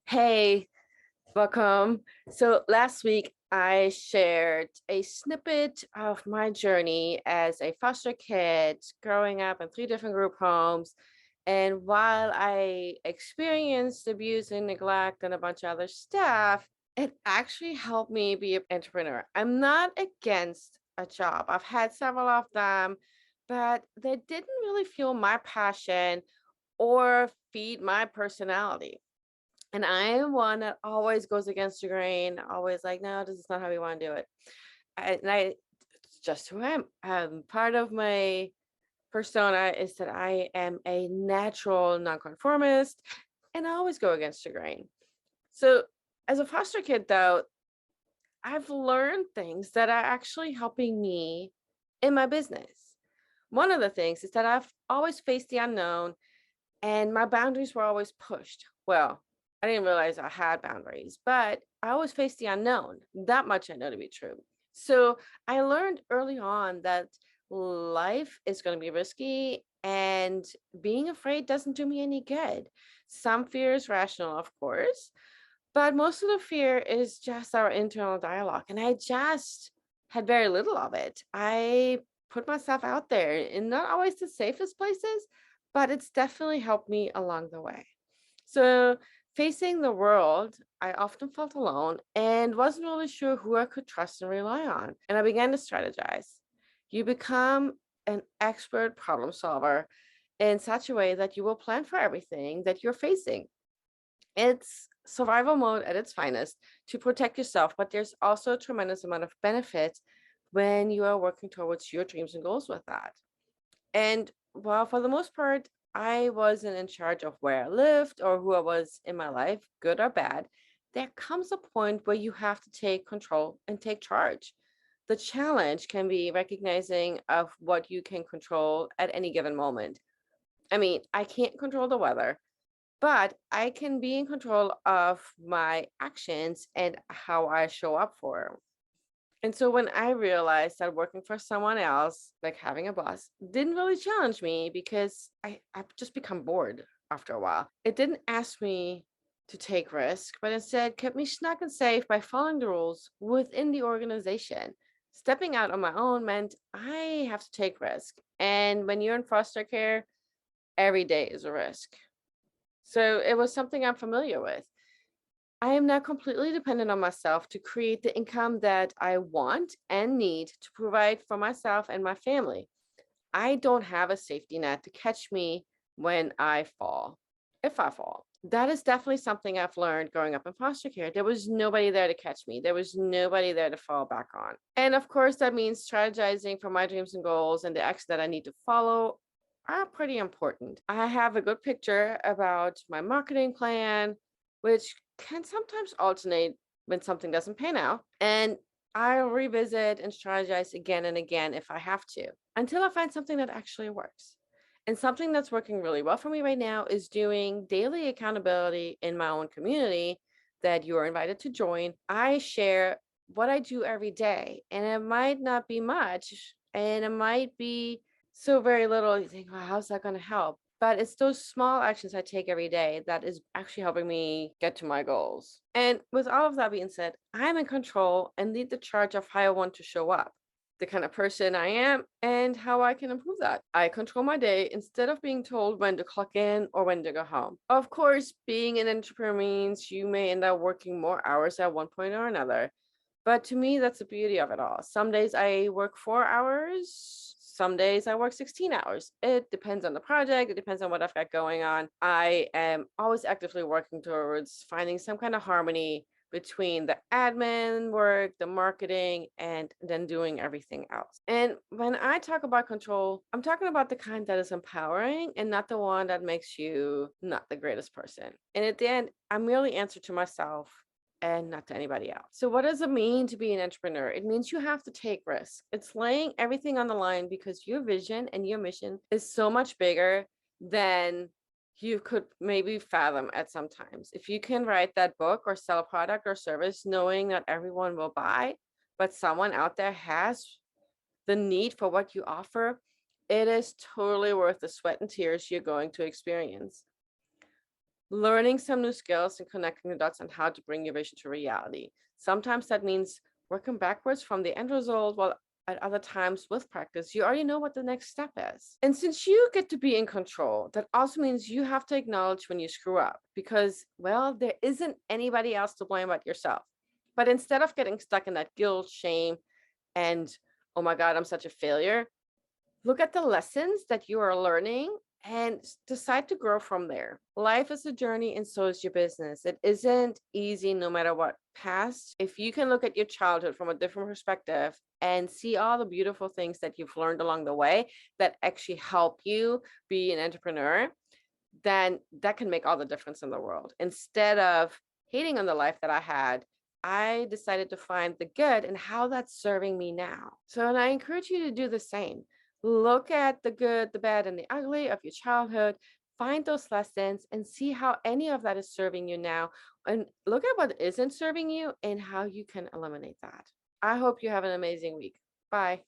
Hey, welcome. So last week I shared a snippet of my journey as a foster kid growing up in three different group homes. And while I experienced abuse and neglect and a bunch of other stuff, it actually helped me be an entrepreneur. I'm not against a job. I've had several of them, but they didn't really fuel my passion or feed my personality. And I am one that always goes against the grain, always like, no, this is not how we want to do it. It's just who I am. Part of my persona is that I am a natural nonconformist and I always go against the grain. So, as a foster kid, though, I've learned things that are actually helping me in my business. One of the things is that I've always faced the unknown and my boundaries were always pushed. Well, I didn't realize I had boundaries, but I always faced the unknown. That much I know to be true. So I learned early on that life is going to be risky and being afraid doesn't do me any good. Some fear is rational, of course, but most of the fear is just our internal dialogue. And I just had very little of it. I put myself out there in not always the safest places, but it's definitely helped me along the way. So, facing the world, I often felt alone and wasn't really sure who I could trust and rely on. And I began to strategize. You become an expert problem solver in such a way that you will plan for everything that you're facing. It's survival mode at its finest to protect yourself, but there's also a tremendous amount of benefit when you are working towards your dreams and goals with that. And while for the most part, I wasn't in charge of where I lived or who I was in my life, good or bad, there comes a point where you have to take control and take charge. The challenge can be recognizing of what you can control at any given moment. I mean, I can't control the weather, but I can be in control of my actions and how I show up for 'em. And so when I realized that working for someone else, like having a boss, didn't really challenge me because I've just become bored after a while. It didn't ask me to take risk, but instead kept me snug and safe by following the rules within the organization. Stepping out on my own meant I have to take risk. And when you're in foster care, every day is a risk. So it was something I'm familiar with. I am now completely dependent on myself to create the income that I want and need to provide for myself and my family. I don't have a safety net to catch me when I fall, if I fall. That is definitely something I've learned growing up in foster care. There was nobody there to catch me. There was nobody there to fall back on. And of course, that means strategizing for my dreams and goals and the actions that I need to follow are pretty important. I have a good picture about my marketing plan, which can sometimes alternate when something doesn't pan out. And I'll revisit and strategize again and again if I have to until I find something that actually works. And something that's working really well for me right now is doing daily accountability in my own community that you are invited to join. I share what I do every day, and it might not be much, and it might be so very little. You think, well, how's that going to help? But it's those small actions I take every day that is actually helping me get to my goals. And with all of that being said, I'm in control and lead the charge of how I want to show up, the kind of person I am, and how I can improve that. I control my day instead of being told when to clock in or when to go home. Of course, being an entrepreneur means you may end up working more hours at one point or another. But to me, that's the beauty of it all. Some days I work 4 hours, some days I work 16 hours. It depends on the project, it depends on what I've got going on. I am always actively working towards finding some kind of harmony between the admin work, the marketing, and then doing everything else. And when I talk about control, I'm talking about the kind that is empowering and not the one that makes you not the greatest person. And at the end, I'm merely answer to myself and not to anybody else. So, what does it mean to be an entrepreneur? It means you have to take risks. It's laying everything on the line because your vision and your mission is so much bigger than you could maybe fathom at some times. If you can write that book or sell a product or service knowing that everyone will buy, but someone out there has the need for what you offer, it is totally worth the sweat and tears you're going to experience. learning some new skills and connecting the dots on how to bring your vision to reality. Sometimes that means working backwards from the end result, while at other times with practice, you already know what the next step is. And since you get to be in control, that also means you have to acknowledge when you screw up because, well, there isn't anybody else to blame but yourself. But instead of getting stuck in that guilt, shame, and oh my God, I'm such a failure, look at the lessons that you are learning and decide to grow from there. Life is a journey and so is your business. It isn't easy no matter what past. If you can look at your childhood from a different perspective and see all the beautiful things that you've learned along the way that actually help you be an entrepreneur, then that can make all the difference in the world. Instead of hating on the life that I had, I decided to find the good and how that's serving me now. So, and I encourage you to do the same. Look at the good, the bad, and the ugly of your childhood. Find those lessons and see how any of that is serving you now. And look at what isn't serving you and how you can eliminate that. I hope you have an amazing week. Bye.